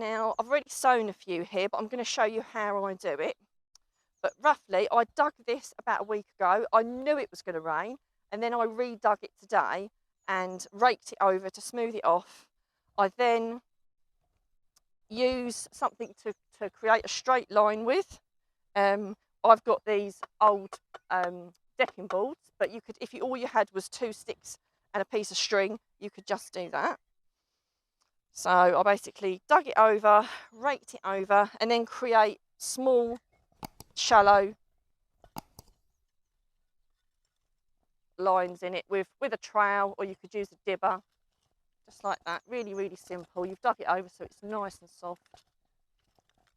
Now, I've already sown a few here, but I'm going to show you how I do it. But roughly, I dug this about a week ago. I knew it was going to rain, and then I redug it today and raked it over to smooth it off. I then use something to create a straight line with. I've got these old decking boards, but you could, if you all you had was 2 sticks and a piece of string, you could just do that. So I basically dug it over, raked it over, and then create small, shallow lines in it with a trowel, or you could use a dibber, just like that. Really, really simple. You've dug it over so it's nice and soft.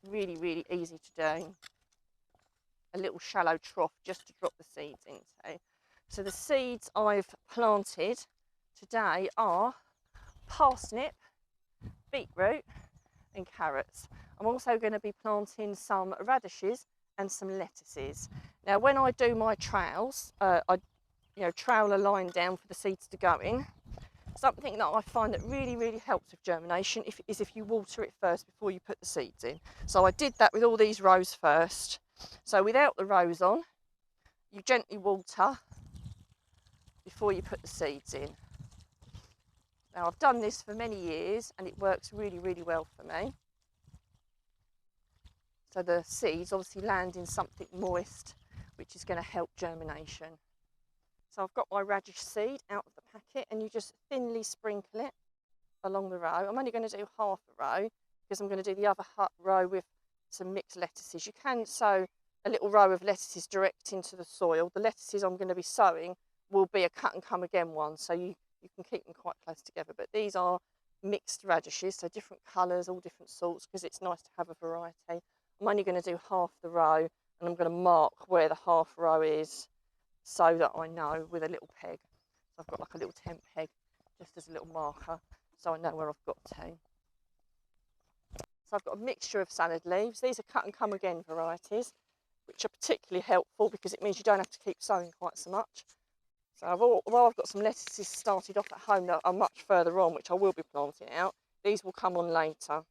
Really, really easy to do. A little shallow trough just to drop the seeds into. So the seeds I've planted today are parsnip, beetroot and carrots. I'm also going to be planting some radishes and some lettuces. Now when I do my trowels, I trowel a line down for the seeds to go in. Something that I find that really, really helps with germination is if you water it first before you put the seeds in. So I did that with all these rows first. So without the rows on, you gently water before you put the seeds in. Now I've done this for many years and it works really, really well for me. So the seeds obviously land in something moist, which is going to help germination. So I've got my radish seed out of the packet and you just thinly sprinkle it along the row. I'm only going to do half a row because I'm going to do the other row with some mixed lettuces. You can sow a little row of lettuces direct into the soil. The lettuces I'm going to be sowing will be a cut and come again one, so you can keep them quite close together. But these are mixed radishes, so different colours, all different sorts, because it's nice to have a variety. I'm only going to do half the row and I'm going to mark where the half row is so that I know with a little peg. So I've got like a little tent peg just as a little marker so I know where I've got to. So I've got a mixture of salad leaves. These are cut and come again varieties, which are particularly helpful because it means you don't have to keep sowing quite so much. So although I've got some lettuces started off at home that are much further on, which I will be planting out, these will come on later.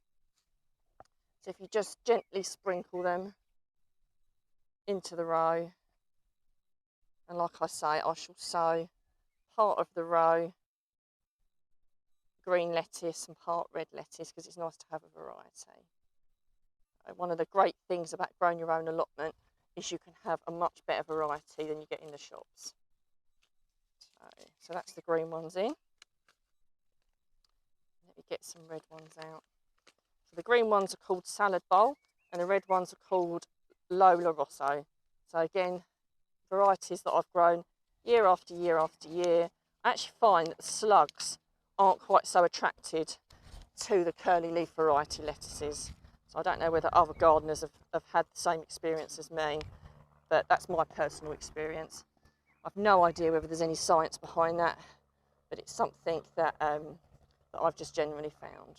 So if you just gently sprinkle them into the row, and like I say, I shall sow part of the row green lettuce and part red lettuce because it's nice to have a variety. One of the great things about growing your own allotment is you can have a much better variety than you get in the shops. So that's the green ones in. Let me get some red ones out. So the green ones are called salad bowl and the red ones are called Lola Rosso. So again, varieties that I've grown year after year after year. I actually find that the slugs aren't quite so attracted to the curly leaf variety lettuces. So I don't know whether other gardeners have had the same experience as me, but that's my personal experience. I've no idea whether there's any science behind that, but it's something that I've just generally found.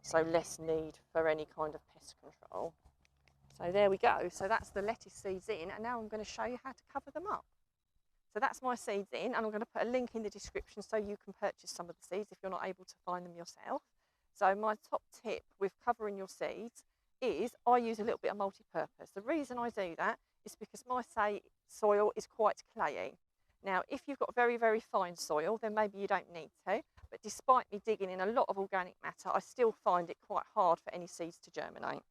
So less need for any kind of pest control. So there we go. So that's the lettuce seeds in, and now I'm going to show you how to cover them up. So that's my seeds in, and I'm going to put a link in the description so you can purchase some of the seeds if you're not able to find them yourself. So my top tip with covering your seeds is I use a little bit of multi-purpose. The reason I do that is because my soil is quite clayey. Now, if you've got very, very fine soil, then maybe you don't need to. But despite me digging in a lot of organic matter, I still find it quite hard for any seeds to germinate.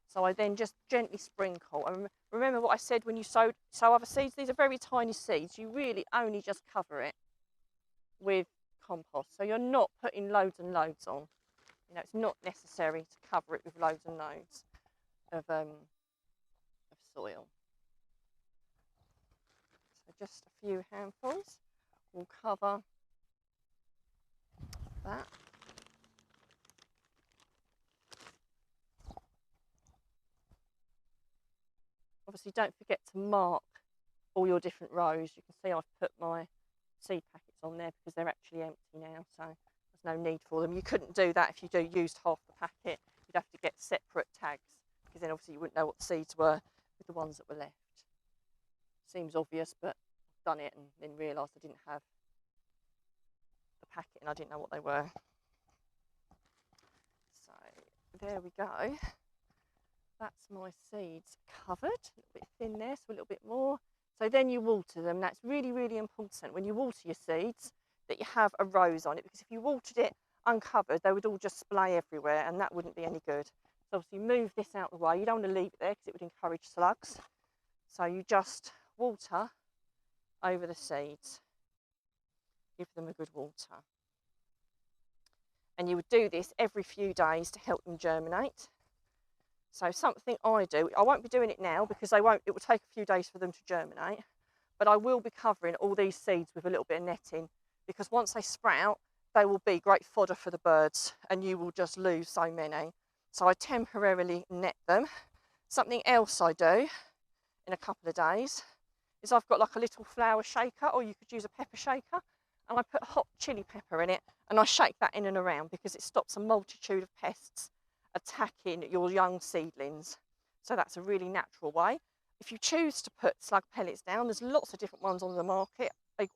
So I then just gently sprinkle. And remember what I said when you sow other seeds, these are very tiny seeds. You really only just cover it with compost. So you're not putting loads and loads on. You know, it's not necessary to cover it with loads and loads of soil. So just a few handfuls will cover that. Obviously, don't forget to mark all your different rows. You can see I've put my seed packets on there because they're actually empty now, so there's no need for them. You couldn't do that if you used half the packet. You'd have to get separate tags because then obviously you wouldn't know what the seeds were with the ones that were left. Seems obvious, but I've done it and then realised I didn't have the packet and I didn't know what they were. So there we go. That's my seeds covered, a little bit thin there, so a little bit more. So then you water them. That's really, really important when you water your seeds that you have a rose on it, because if you watered it uncovered, they would all just splay everywhere and that wouldn't be any good. So obviously move this out of the way. You don't want to leave it there because it would encourage slugs. So you just water over the seeds. Give them a good water. And you would do this every few days to help them germinate. So something I do, I won't be doing it now because it will take a few days for them to germinate, but I will be covering all these seeds with a little bit of netting, because once they sprout, they will be great fodder for the birds and you will just lose so many. So I temporarily net them. Something else I do in a couple of days is I've got like a little flour shaker, or you could use a pepper shaker, and I put hot chili pepper in it and I shake that in and around because it stops a multitude of pests attacking your young seedlings. So that's a really natural way. If you choose to put slug pellets down, there's lots of different ones on the market,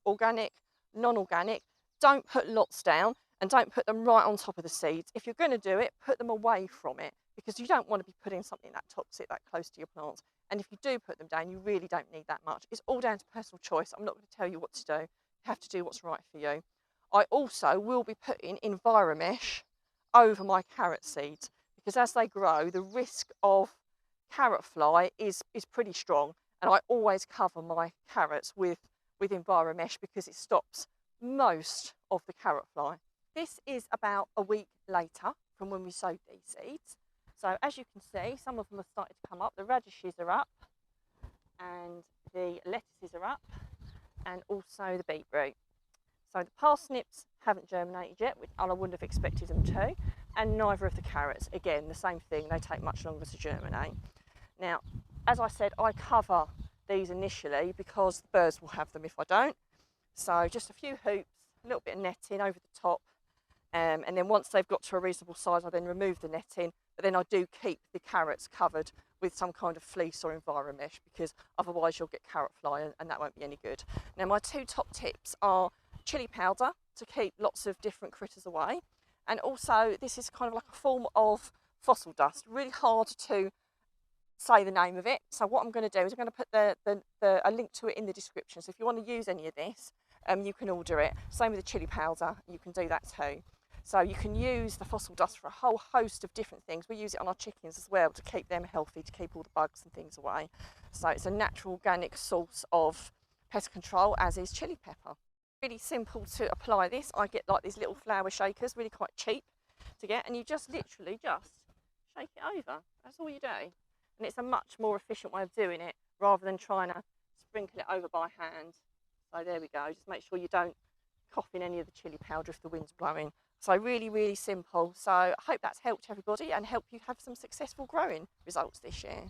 organic, non-organic. Don't put lots down and don't put them right on top of the seeds. If you're going to do it, put them away from it, because you don't want to be putting something that toxic that close to your plants. And if you do put them down, you really don't need that much. It's all down to personal choice. I'm not going to tell you what to do. You have to do what's right for you. I also will be putting enviro mesh over my carrot seeds, because as they grow, the risk of carrot fly is pretty strong. And I always cover my carrots with enviro mesh because it stops most of the carrot fly. This is about a week later from when we sowed these seeds. So as you can see, some of them have started to come up. The radishes are up and the lettuces are up, and also the beetroot. So the parsnips haven't germinated yet, which I wouldn't have expected them to, and neither of the carrots. Again, the same thing, they take much longer to germinate. Now, as I said, I cover these initially because the birds will have them if I don't. So just a few hoops, a little bit of netting over the top, and then once they've got to a reasonable size, I then remove the netting, but then I do keep the carrots covered with some kind of fleece or enviro mesh, because otherwise you'll get carrot fly and that won't be any good. Now, my two top tips are chili powder to keep lots of different critters away, and also this is kind of like a form of fossil dust, really hard to say the name of it. So what I'm going to do is I'm going to put a link to it in the description, so if you want to use any of this, you can order it. Same with the chili powder, you can do that too. So you can use the fossil dust for a whole host of different things. We use it on our chickens as well to keep them healthy, to keep all the bugs and things away. So it's a natural organic source of pest control, as is chili pepper. Really simple to apply this. I get like these little flour shakers, really quite cheap to get, and you just literally just shake it over. That's all you do. And it's a much more efficient way of doing it rather than trying to sprinkle it over by hand. So there we go. Just make sure you don't cough in any of the chili powder if the wind's blowing. So really, really simple. So I hope that's helped everybody and help you have some successful growing results this year.